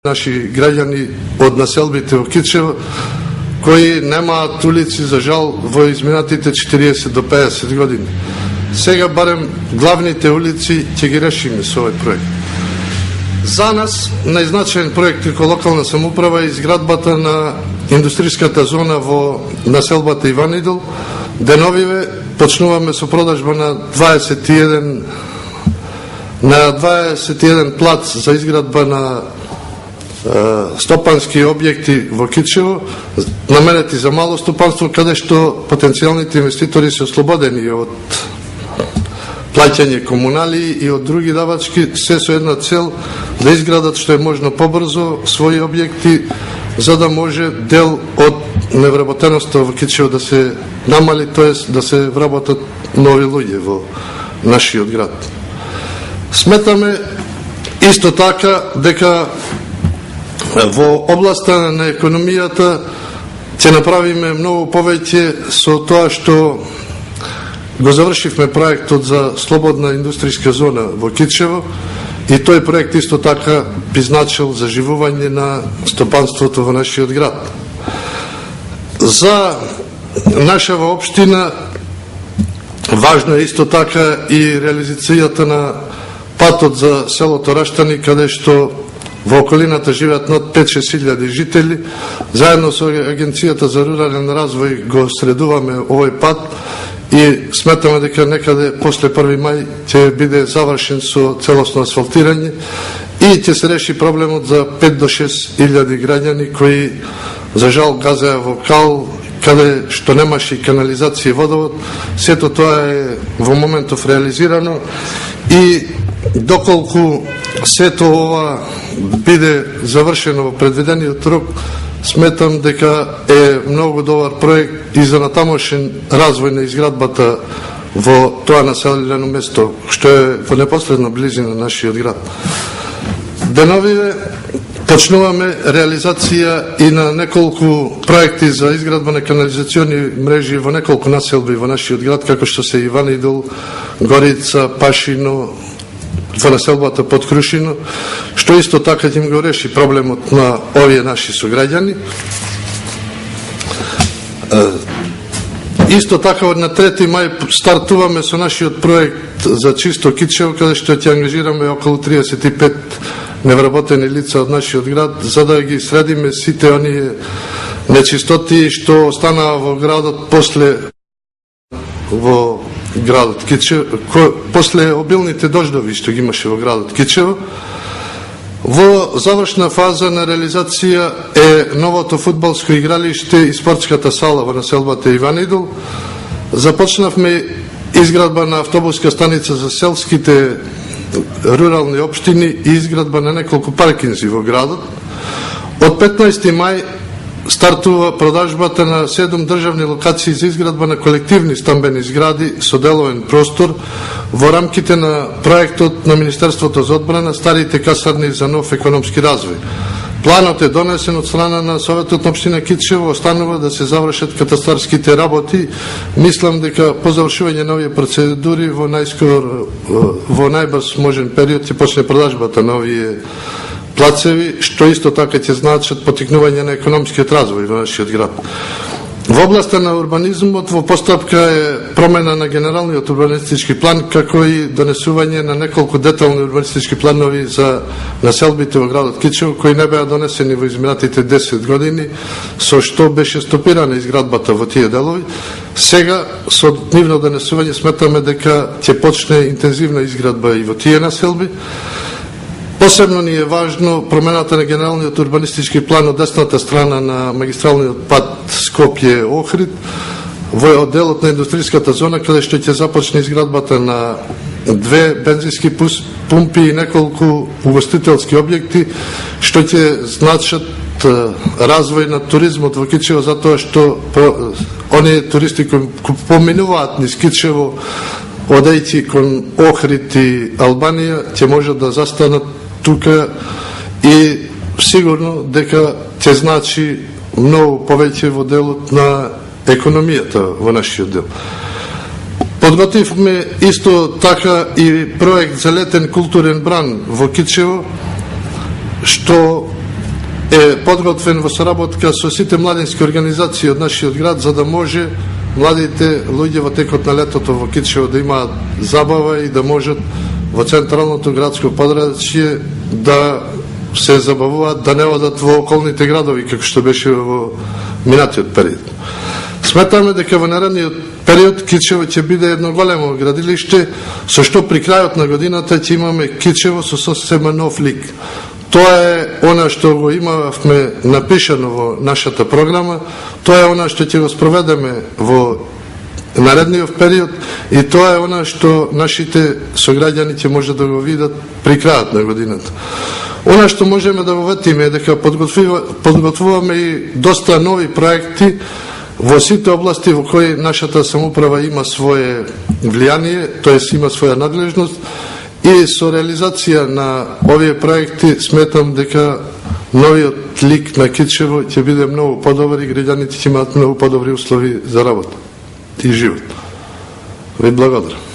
наши граѓани од населбите во Кичево, кои немаат улици, за жал, во изминатите 40 до 50 години. Сега барем главните улици ќе ги решиме со овој проект. За нас најзначаен проект како локална самоуправа е изградбата на индустријската зона во населбата Иван Идол. Деновиве почнуваме со продажба на 21 плац за изградба на стопански објекти во Кичево, наменети за мало стопанство, каде што потенцијалните инвеститори се ослободени од плаќање комунали и од други давачки, се со една цел да изградат што е можно побрзо своји објекти, за да може дел од невработеноста во Кичево да се намали, тоест да се вработат нови луѓе во нашиот град. Сметаме исто така дека во областа на економијата ќе направиме многу повеќе со тоа што го завршивме проектот за слободна индустријска зона во Кичево, и тој проект исто така би значил заживување на стопанството во нашиот град. За нашава општина важно е исто така и реализацијата на патот за селото Раштани, каде што во околината живеат над 5-6 илјади жители. Заедно со Агенцијата за рурален развој го средуваме овој пат и сметаме дека некаде после 1 мај ќе биде завршен со целосно асфалтирање и ќе се реши проблемот за 5 до 6 илјади граѓани кои за жал газеа во кал, каде што немаше и канализација и водовод. Сето тоа е во моментов реализирано и доколку сето ова биде завршено во предвидениот рок, сметам дека е многу добар проект и за натамошен развој на изградбата во тоа населено место, што е во непосредна близина на нашиот град. Деновиве почнуваме реализација и на неколку проекти за изградба на канализациони мрежи во неколку населби во нашиот град, како што се Иван Идол, Горица, Пашино, во населбата под Крушино, што исто така ќе го реши проблемот на овие наши сограѓани. Исто така на 3 мај стартуваме со нашиот проект за чисто Кичево, каде што ќе ангажираме околу 35 невработени лица од нашиот град, за да ги средиме сите оние нечистоти што останаа во градот после градот Кичево, после обилните дождови што ги имаше во градот Кичево. Во завршна фаза на реализација е новото фудбалско игралиште и спортската сала во населбата Иван Идол. Започнавме изградба на автобуска станица за селските рурални општини и изградба на неколку паркинзи во градот. Од 15 мај стартува продажбата на 7 државни локации за изградба на колективни стамбени згради со деловен простор во рамките на проектот на Министерството за одбрана Старите касарни за нов економски развој. Планот е донесен од страна на Советот на општина Кичево, останува да се завршат катастарските работи. Мислам дека по завршување на овие процедури во најбрз можен период ќе почне продажбата на овие плацеви, што исто така ќе значат потикнување на економскиот развој во нашиот град. Во областа на урбанизмот во постапка е промена на генералниот урбанистички план, како и донесување на неколку детални урбанистички планови за населбите во градот Кичево, кои не беа донесени во изминатите 10 години, со што беше стопирана изградбата во тие делови. Сега, со нивно донесување, сметаме дека ќе почне интензивна изградба и во тие населби. Посебно ни е важно промената на генералниот урбанистички план од десната страна на магистралниот пат Скопје-Охрид во делот на индустријската зона, каде што ќе започне изградбата на 2 бензински пумпи и неколку угостителски објекти, што ќе значат развој на туризмот во Кичево, затоа што оние туристи кои поминуваат низ Кичево, одејќи кон Охрид и Албанија, ќе можат да застанат тука и сигурно дека ќе значи многу повеќе во делот на економијата во нашиот дел. Подготвивме исто така и проект за летен културен бран во Кичево, што е подготвен во соработка со сите младински организации од нашиот град, за да може младите луѓе во текот на летото во Кичево да имаат забава и да можат во централното градско подрачје да се забавуваат, да не одат во околните градови, како што беше во минатиот период. Сметаме дека во наредниот период Кичево ќе биде едно големо градилиште, со што при крајот на годината ќе имаме Кичево со сосема нов лик. Тоа е она што го имавме напишано во нашата програма, тоа е она што ќе го спроведеме во наредниот период и тоа е она што нашите сограѓани ќе може да го видат при крајот на годината. Она што можеме да го ветиме е дека подготвуваме и доста нови проекти во сите области во кои нашата самоуправа има свое влијание, тоест има своја надлежност, и со реализација на овие проекти сметам дека новиот лик на Кичево ќе биде многу подобар и граѓаните ќе имаат многу подобри услови за работа и живот. Ви благодарам.